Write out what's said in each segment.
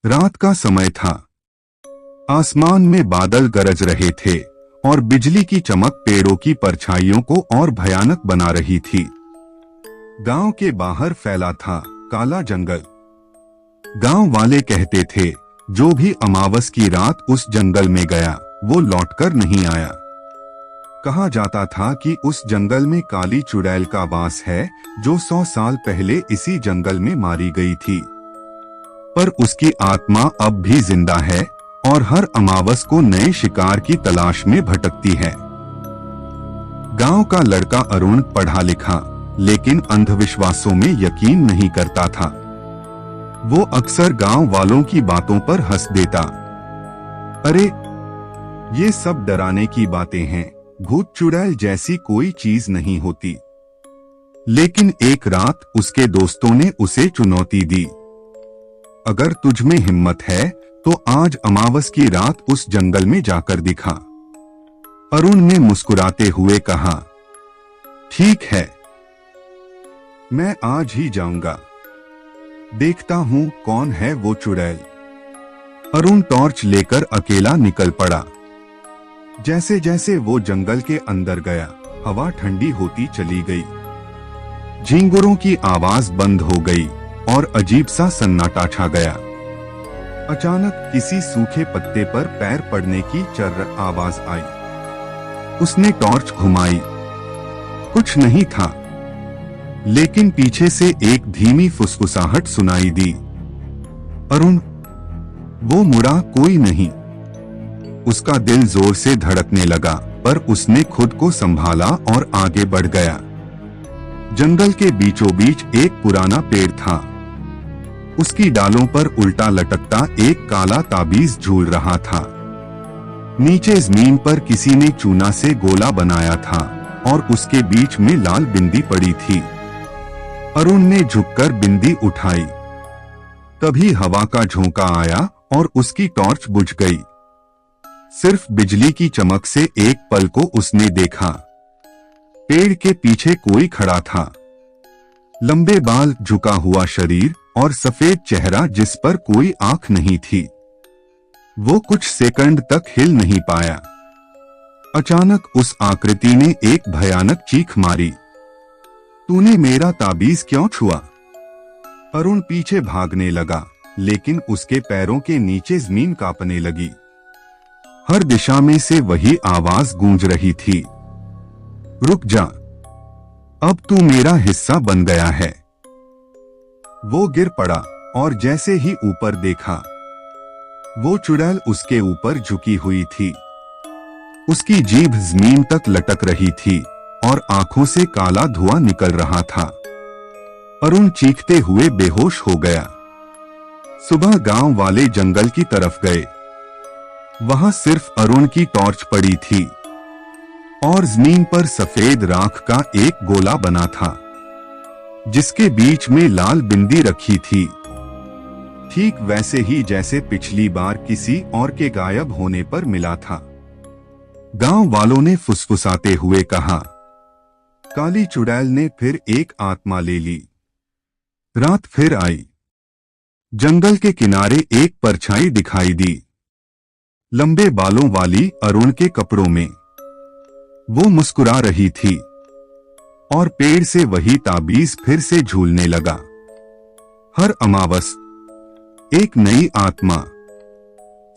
रात का समय था। आसमान में बादल गरज रहे थे और बिजली की चमक पेड़ों की परछाइयों को और भयानक बना रही थी। गांव के बाहर फैला था काला जंगल। गांव वाले कहते थे, जो भी अमावस की रात उस जंगल में गया वो लौटकर नहीं आया। कहा जाता था कि उस जंगल में काली चुड़ैल का वास है, जो 100 साल पहले इसी जंगल में मारी गई थी, पर उसकी आत्मा अब भी जिंदा है और हर अमावस को नए शिकार की तलाश में भटकती है। गांव का लड़का अरुण पढ़ा लिखा, लेकिन अंधविश्वासों में यकीन नहीं करता था। वो अक्सर गांव वालों की बातों पर हंस देता। अरे, ये सब डराने की बातें हैं, भूत चुड़ैल जैसी कोई चीज नहीं होती। लेकिन एक रात उसके दोस्तों ने उसे चुनौती दी। अगर तुझ में हिम्मत है तो आज अमावस की रात उस जंगल में जाकर दिखा। अरुण ने मुस्कुराते हुए कहा, ठीक है, मैं आज ही जाऊंगा। देखता हूं कौन है वो चुड़ैल। अरुण टॉर्च लेकर अकेला निकल पड़ा। जैसे जैसे वो जंगल के अंदर गया, हवा ठंडी होती चली गई। झींगुरों की आवाज बंद हो गई और अजीब सा सन्नाटा छा गया। अचानक किसी सूखे पत्ते पर पैर पड़ने की चर्र आवाज आई। उसने टॉर्च घुमाई। कुछ नहीं था, लेकिन पीछे से एक धीमी फुसफुसाहट सुनाई दी। अरुण, वो मुड़ा, कोई नहीं। उसका दिल जोर से धड़कने लगा, पर उसने खुद को संभाला और आगे बढ़ गया। जंगल के बीचों बीच एक पुराना पेड़ था। उसकी डालों पर उल्टा लटकता एक काला ताबीज झूल रहा था। नीचे जमीन पर किसी ने चूना से गोला बनाया था और उसके बीच में लाल बिंदी पड़ी थी। अरुण ने झुककर बिंदी उठाई। तभी हवा का झोंका आया और उसकी टॉर्च बुझ गई। सिर्फ बिजली की चमक से एक पल को उसने देखा। पेड़ के पीछे कोई खड़ा था। लंबे बाल, झुका हुआ शरीर और सफेद चेहरा जिस पर कोई आंख नहीं थी। वो कुछ सेकंड तक हिल नहीं पाया। अचानक उस आकृति ने एक भयानक चीख मारी। तूने मेरा ताबीज क्यों छुआ? अरुण पीछे भागने लगा, लेकिन उसके पैरों के नीचे जमीन कांपने लगी। हर दिशा में से वही आवाज गूंज रही थी, रुक जा, अब तू मेरा हिस्सा बन गया है। वो गिर पड़ा और जैसे ही ऊपर देखा, वो चुड़ैल उसके ऊपर झुकी हुई थी। उसकी जीभ जमीन तक लटक रही थी और आंखों से काला धुआं निकल रहा था। अरुण चीखते हुए बेहोश हो गया। सुबह गांव वाले जंगल की तरफ गए। वहां सिर्फ अरुण की टॉर्च पड़ी थी और जमीन पर सफेद राख का एक गोला बना था, जिसके बीच में लाल बिंदी रखी थी, ठीक वैसे ही जैसे पिछली बार किसी और के गायब होने पर मिला था। गांव वालों ने फुसफुसाते हुए कहा, काली चुड़ैल ने फिर एक आत्मा ले ली। रात फिर आई। जंगल के किनारे एक परछाई दिखाई दी, लंबे बालों वाली, अरुण के कपड़ों में। वो मुस्कुरा रही थी और पेड़ से वही ताबीज फिर से झूलने लगा। हर अमावस एक नई आत्मा।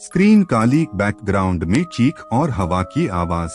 स्क्रीन काली, बैकग्राउंड में चीख और हवा की आवाज।